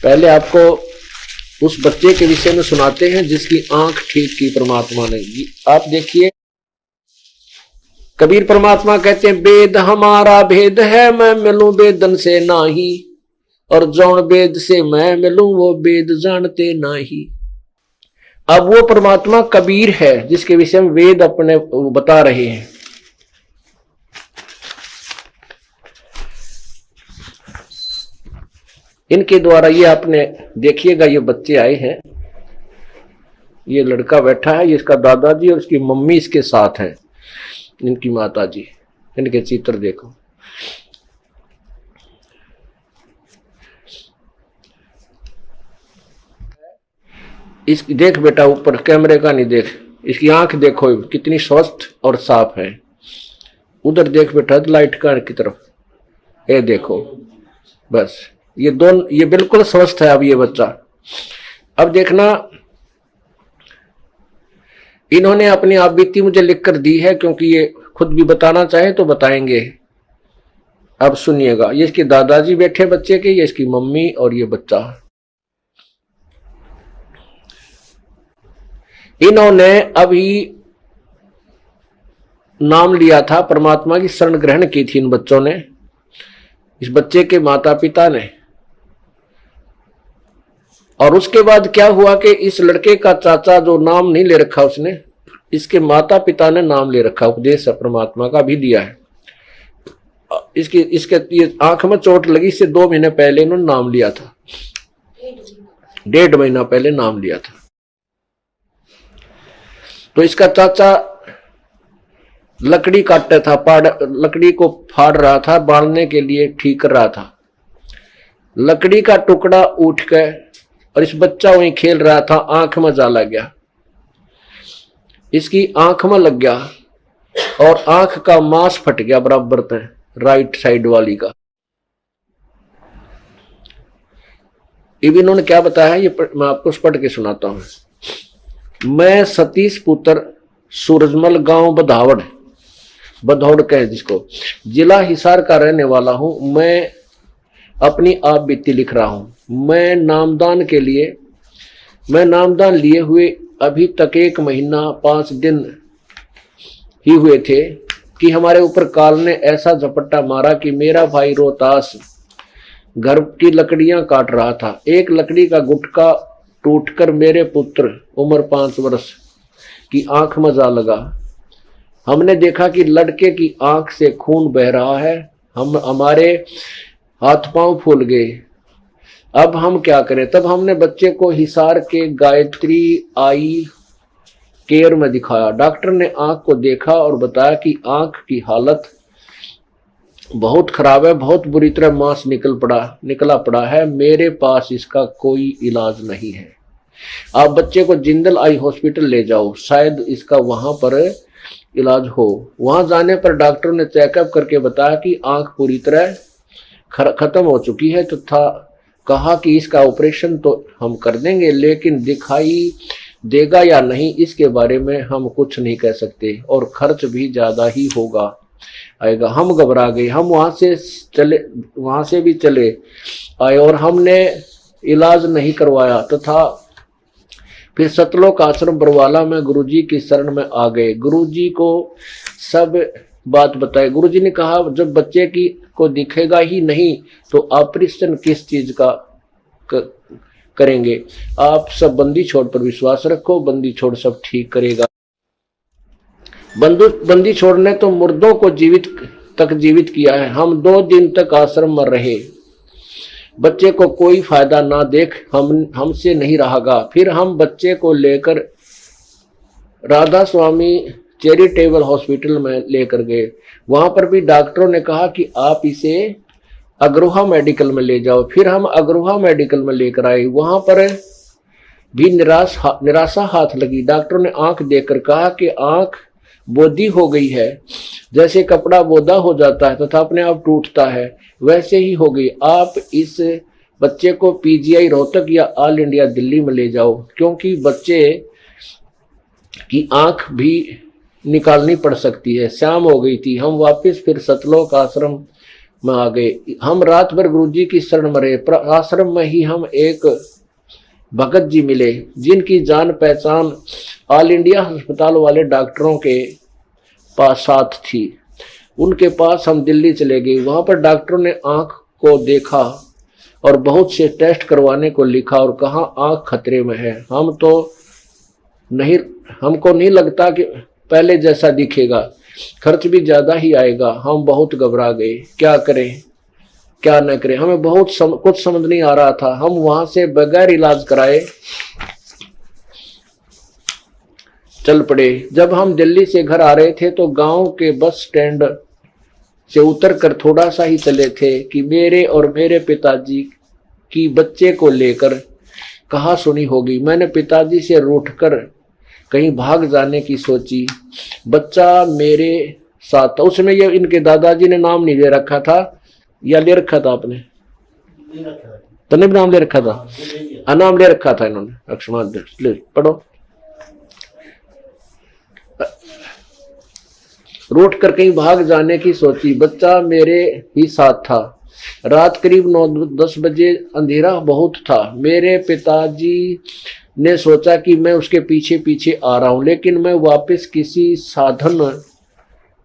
पहले आपको उस बच्चे के विषय में सुनाते हैं जिसकी आंख ठीक की परमात्मा ने। आप देखिए, कबीर परमात्मा कहते हैं, वेद हमारा भेद है, मैं मिलूं वेदन से नाही, और जौन वेद से मैं मिलूं वो वेद जानते नाही। अब वो परमात्मा कबीर है जिसके विषय में वेद अपने बता रहे हैं। इनके द्वारा ये आपने देखिएगा, ये बच्चे आए हैं, ये लड़का बैठा है, ये इसका दादाजी और इसकी मम्मी इसके साथ है, इनकी माताजी। इनके चित्र देखो, इसकी देख बेटा, ऊपर कैमरे का नहीं देख, इसकी आंख देखो कितनी स्वस्थ और साफ है। उधर देख बेटा लाइट का की तरफ, ये देखो, बस ये दोनों, ये बिल्कुल स्वस्थ है अब ये बच्चा। अब देखना, इन्होंने अपनी आप बीती मुझे लिखकर दी है, क्योंकि ये खुद भी बताना चाहे तो बताएंगे। अब सुनिएगा, ये इसके दादाजी बैठे बच्चे के, ये इसकी मम्मी और ये बच्चा। इन्होंने अभी नाम लिया था, परमात्मा की शरण ग्रहण की थी इन बच्चों ने, इस बच्चे के माता पिता ने। और उसके बाद क्या हुआ कि इस लड़के का चाचा जो नाम नहीं ले रखा उसने, इसके माता पिता ने नाम ले रखा, उपदेश परमात्मा का भी दिया है। इसके ये आंख में चोट लगी, इससे 2 महीने पहले इन्होंने नाम लिया था, 1.5 महीना पहले नाम लिया था। तो इसका चाचा लकड़ी काटता था, लकड़ी को फाड़ रहा था, बांधने के लिए ठीक कर रहा था। लकड़ी का टुकड़ा उठ गया और इस बच्चा वहीं खेल रहा था, आंख में जा लग गया, इसकी आंख में लग गया और आंख का मांस फट गया बराबर पे, राइट साइड वाली का। अब इन्होंने क्या बताया है, ये मैं आपको पढ़ के सुनाता हूं। मैं सतीश पुत्र सूरजमल, गांव बधौड़ कहे जिसको, जिला हिसार का रहने वाला हूं। मैं अपनी आप बीती लिख रहा हूं। मैं नामदान लिए हुए अभी तक 1 महीना 5 दिन ही हुए थे कि हमारे ऊपर काल ने ऐसा झपट्टा मारा कि मेरा भाई रोहतास घर की लकड़ियां काट रहा था। एक लकड़ी का गुटका टूटकर मेरे पुत्र उम्र 5 वर्ष की आंख में जा लगा। हमने देखा कि लड़के की आंख से खून बह रहा है। हमारे हाथ पांव फूल गए। अब हम क्या करें? तब हमने बच्चे को हिसार के गायत्री आई केयर में दिखाया। डॉक्टर ने आंख को देखा और बताया कि आंख की हालत बहुत खराब है, बहुत बुरी तरह मांस निकला पड़ा है। मेरे पास इसका कोई इलाज नहीं है। आप बच्चे को जिंदल आई हॉस्पिटल ले जाओ, शायद इसका वहां पर इलाज हो। वहां जाने पर डॉक्टर ने चेकअप करके बताया कि आंख पूरी तरह खत्म हो चुकी है, तथा कहा कि इसका ऑपरेशन तो हम कर देंगे, लेकिन दिखाई देगा या नहीं इसके बारे में हम कुछ नहीं कह सकते, और खर्च भी ज्यादा ही आएगा। हम घबरा गए। हम वहां से भी चले आए और हमने इलाज नहीं करवाया, तथा फिर सतलोक आश्रम बरवाला में गुरुजी की शरण में आ गए। गुरुजी को सब बात बताई। गुरुजी ने कहा, जब बच्चे को दिखेगा ही नहीं तो ऑपरेशन किस चीज का करेंगे? आप सब बंदी छोड़ पर विश्वास रखो, बंदी छोड़ सब ठीक करेगा। बंदी छोड़ ने तो मुर्दों को जीवित किया है। हम 2 दिन तक आश्रम में रहे। बच्चे को कोई फायदा ना देख हमसे नहीं रहागा। फिर हम बच्चे को लेकर राधा स्वामी चैरिटेबल हॉस्पिटल में लेकर गए। वहां पर भी डॉक्टरों ने कहा कि आप इसे अग्रोहा मेडिकल में ले जाओ। फिर हम अग्रोहा मेडिकल में लेकर आए। वहां पर भी निराशा हाथ लगी। डॉक्टरों ने आंख देखकर कहा कि आंख बोदी हो गई है, जैसे कपड़ा बोदा हो जाता है तथा अपने आप टूटता है, वैसे ही हो गई। आप इस बच्चे को पीजीआई रोहतक या ऑल इंडिया दिल्ली में ले जाओ, क्योंकि बच्चे की आंख भी निकालनी पड़ सकती है। शाम हो गई थी। हम वापस फिर सतलोक आश्रम में आ गए। हम रात भर गुरुजी की शरण में रहे। आश्रम में ही हम एक भगत जी मिले जिनकी जान पहचान ऑल इंडिया अस्पताल वाले डॉक्टरों के पास साथ थी। उनके पास हम दिल्ली चले गए। वहां पर डॉक्टरों ने आंख को देखा और बहुत से टेस्ट करवाने को लिखा और कहा आंख खतरे में है। हमको नहीं लगता कि पहले जैसा दिखेगा, खर्च भी ज्यादा ही आएगा। हम बहुत घबरा गए, क्या करें क्या न करें। हमें कुछ समझ नहीं आ रहा था। हम वहां से बगैर इलाज कराए चल पड़े। जब हम दिल्ली से घर आ रहे थे तो गांव के बस स्टैंड से उतरकर थोड़ा सा ही चले थे कि मेरे और मेरे पिताजी की बच्चे को लेकर कहा सुनी होगी। मैंने पिताजी से रूठकर कहीं भाग जाने की सोची। बच्चा मेरे साथ था। उसमें ये इनके दादाजी ने नाम नहीं ले रखा था, या ले रखा था आपने? तो नहीं नाम ले रखा था, नाम ले रखा था इन्होंने। अक्षमान ले पढ़ो। रूठ कर कहीं भाग जाने की सोची। बच्चा मेरे ही साथ था। रात करीब 9-10 बजे, अंधेरा बहुत था। मेरे पिताजी ने सोचा कि मैं उसके पीछे पीछे आ रहा हूं, लेकिन मैं वापस किसी साधन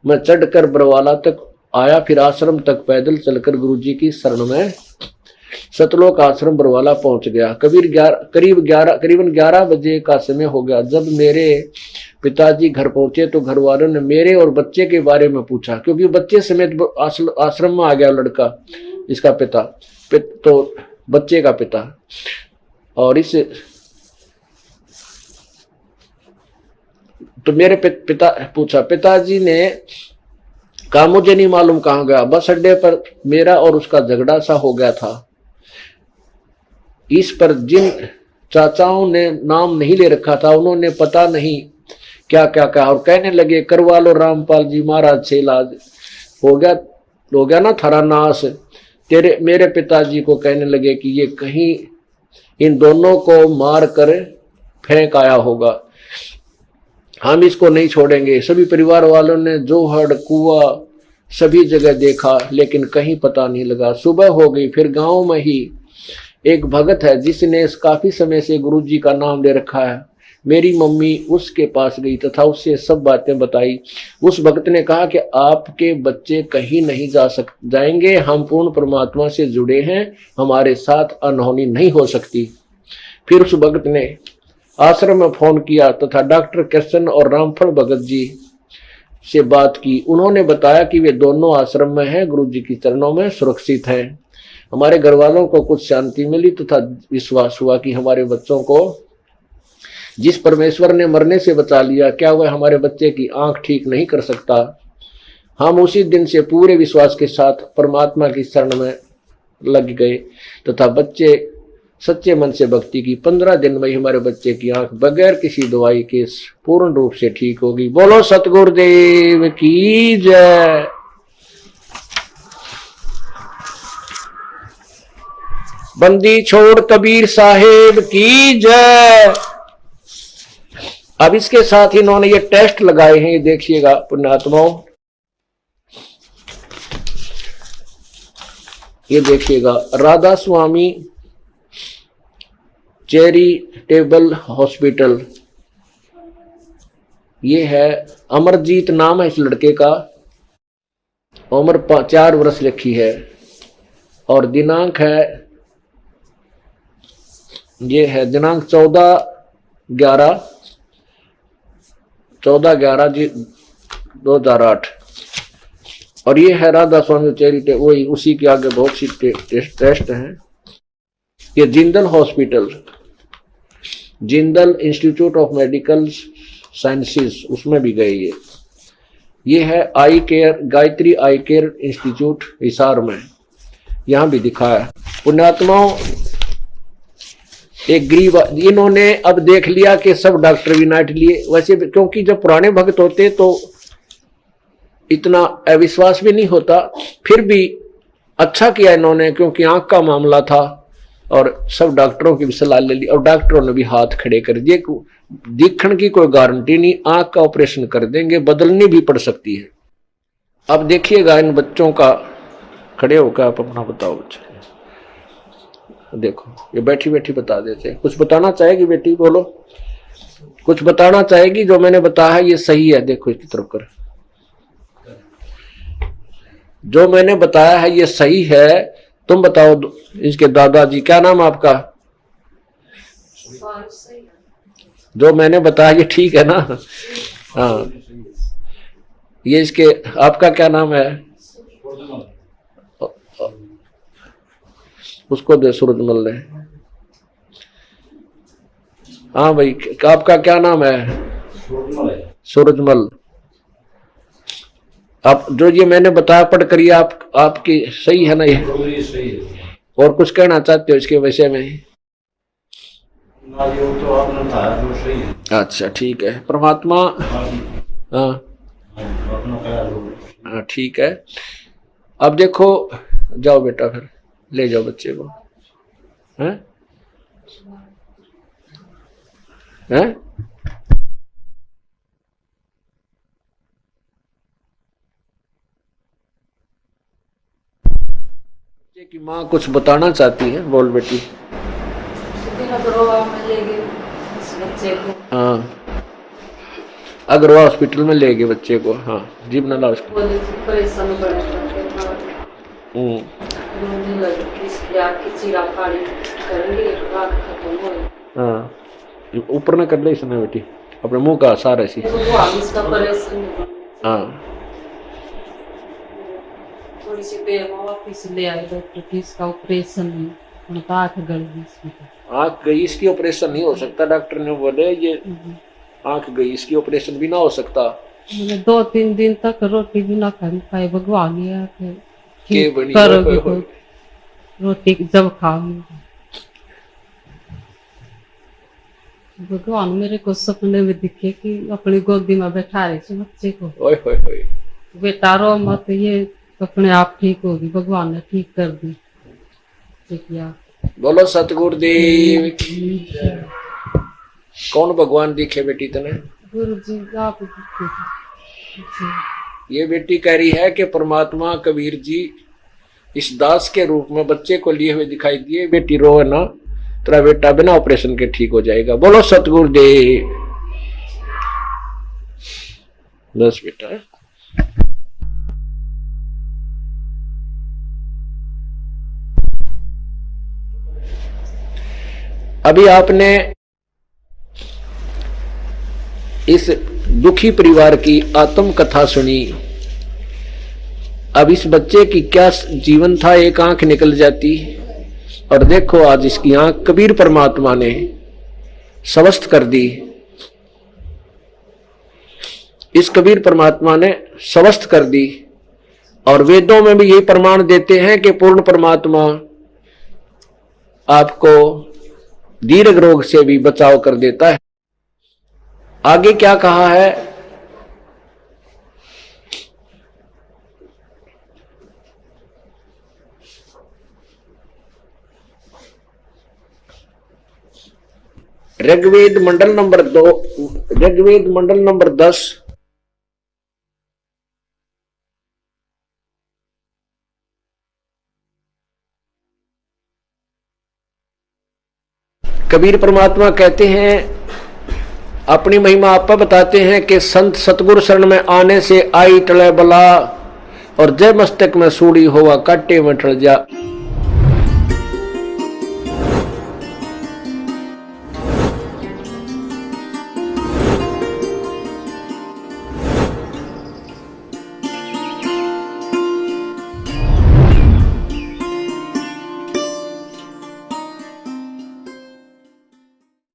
में चढ़कर बरवाला तक आया। फिर आश्रम तक पैदल चलकर गुरुजी की शरण में सतलोक आश्रम बरवाला पहुंच गया। करीबन 11 बजे का समय हो गया। जब मेरे पिताजी घर पहुंचे तो घर वालों ने मेरे और बच्चे के बारे में पूछा, क्योंकि बच्चे समेत आश्रम में आ गया लड़का, इसका पिता तो बच्चे का पिता। और इस तो मेरे पिता पूछा। पिताजी ने कहा मुझे नहीं मालूम कहां गया। बस अड्डे पर मेरा और उसका झगड़ा सा हो गया था। इस पर जिन चाचाओं ने नाम नहीं ले रखा था उन्होंने पता नहीं क्या क्या कहा और कहने लगे करवा लो रामपाल जी महाराज से इलाज, हो गया ना थारा नाश। मेरे पिताजी को कहने लगे कि ये कहीं इन दोनों को मार कर फेंक आया होगा, हम इसको नहीं छोड़ेंगे। सभी परिवार वालों ने जोहड़ कुआ सभी जगह देखा, लेकिन कहीं पता नहीं लगा। सुबह हो गई। फिर गांव में ही एक भगत है जिसने काफी समय से गुरुजी का नाम ले रखा है। मेरी मम्मी उसके पास गई तथा उससे सब बातें बताई। उस भक्त ने कहा कि आपके बच्चे कहीं नहीं जाएंगे, हम पूर्ण परमात्मा से जुड़े हैं, हमारे साथ अनहोनी नहीं हो सकती। फिर उस भक्त ने आश्रम में फोन किया तथा डॉक्टर कृष्ण और रामफल भगत जी से बात की। उन्होंने बताया कि वे दोनों आश्रम में हैं, गुरु जी की चरणों में सुरक्षित हैं। हमारे घर वालों को कुछ शांति मिली तथा विश्वास हुआ कि हमारे बच्चों को जिस परमेश्वर ने मरने से बचा लिया, क्या वह हमारे बच्चे की आंख ठीक नहीं कर सकता। हम उसी दिन से पूरे विश्वास के साथ परमात्मा की शरण में लग गए तथा बच्चे सच्चे मन से भक्ति की। 15 दिन में हमारे बच्चे की आंख बगैर किसी दवाई के पूर्ण रूप से ठीक होगी। बोलो सतगुरुदेव की जय। बंदी छोड़ कबीर साहेब की जय। अब इसके साथ ही इन्होंने ये टेस्ट लगाए हैं, ये देखिएगा पुण्यात्माओं, ये देखिएगा। राधा स्वामी चैरिटेबल हॉस्पिटल, ये है। अमरजीत नाम है इस लड़के का। उम्र 4 वर्ष लिखी है और दिनांक है, ये है दिनांक 14/11 जी 2008। और ये है राधा स्वामी चैरिटेबल, वही उसी के आगे बहुत सी टेस्ट हैं। ये Jindal hospital, Jindal institute of medical sciences, उसमें भी गए ये है आई केयर, गायत्री आई केयर इंस्टीट्यूट हिसार में, यहां भी दिखाया। पुण्यात्माओं, एक गरीब, इन्होंने अब देख लिया कि सब डॉक्टर विनाट लिए। वैसे क्योंकि जब पुराने भक्त होते तो इतना अविश्वास भी नहीं होता, फिर भी अच्छा किया इन्होंने, क्योंकि आंख का मामला था और सब डॉक्टरों की भी सलाह ले ली और डॉक्टरों ने भी हाथ खड़े कर दिए। दिखने की कोई गारंटी नहीं, आंख का ऑपरेशन कर देंगे, बदलनी भी पड़ सकती है। अब देखिएगा इन बच्चों का खड़े होकर आप अपना बताओ बच्चे। देखो ये बैठी बैठी बता देते हैं। कुछ बताना चाहेगी बेटी, बोलो कुछ बताना चाहेगी। जो मैंने बताया है ये सही है, देखो इसकी तरफ कर। जो मैंने बताया है ये सही है, तुम बताओ। इसके दादाजी, क्या नाम आपका? जो मैंने बताया ये ठीक है ना? हाँ, ये इसके, आपका क्या नाम है? उसको दे, सूरजमल ने। हाँ भाई, आपका क्या नाम है? सूरजमल। आप जो ये मैंने बताया पढ़ करिए, आपकी सही है ना ये? और कुछ कहना चाहते हो इसके विषय में? तो आपने बताया जो सही है। अच्छा ठीक है। परमात्मा, हाँ हाँ ठीक है। अब देखो, जाओ बेटा, फिर ले जाओ बच्चे को। हैं हैं बच्चे की माँ कुछ बताना चाहती है, बोल बेटी। हाँ, अग्रवा हॉस्पिटल में ले गए बच्चे को। हाँ, जीव नला हाँ, ऊपर न कर ले इसने बेटी, अपने मुंह का सारा ऐसी। हाँ, थोड़ी सी देर में वापिस ले आए डॉक्टर की, इसका ऑपरेशन है, आंख गड़ गई इसमें। आंख गई इसकी, ऑपरेशन नहीं हो सकता। डॉक्टर ने बोले ये आंख गई इसकी, ऑपरेशन भी ना हो सकता। मैंने 2-3 दिन तक रोटी भी ना खाई पाई। भगवान ये के बनी करोगे तो रोटी जब खाओगे। भगवान मेरे को सपने में दिखे कि अपनी गोदी में बैठा रहे थे बच्चे को। ओए होए होए, बेटा रो मत, ये अपने आप ठीक होगी। भगवान ने ठीक कर दी। किया। बोलो सतगुरुदेव। कौन भगवान दिखे बेटी तने? गुरु जी आप दिखे। ये बेटी कह रही है कि परमात्मा कबीर जी इस दास के रूप में बच्चे को लिए हुए दिखाई दिए। बेटी रो है ना, तेरा बेटा बिना ऑपरेशन के ठीक हो जाएगा। बोलो सतगुरुदेव। बस बेटा, अभी आपने इस दुखी परिवार की आत्म कथा सुनी। अब इस बच्चे की क्या जीवन था, एक आंख निकल जाती और देखो आज इसकी आंख कबीर परमात्मा ने स्वस्थ कर दी। इस कबीर परमात्मा ने स्वस्थ कर दी। और वेदों में भी यही प्रमाण देते हैं कि पूर्ण परमात्मा आपको दीर्घ रोग से भी बचाव कर देता है। आगे क्या कहा है? ऋग्वेद मंडल नंबर 2, ऋग्वेद मंडल नंबर 10, कबीर परमात्मा कहते हैं, अपनी महिमा आप बताते हैं कि संत सतगुरु शरण में आने से आई टले बला, और जय मस्तक में सूड़ी होवा काटे में टल जा।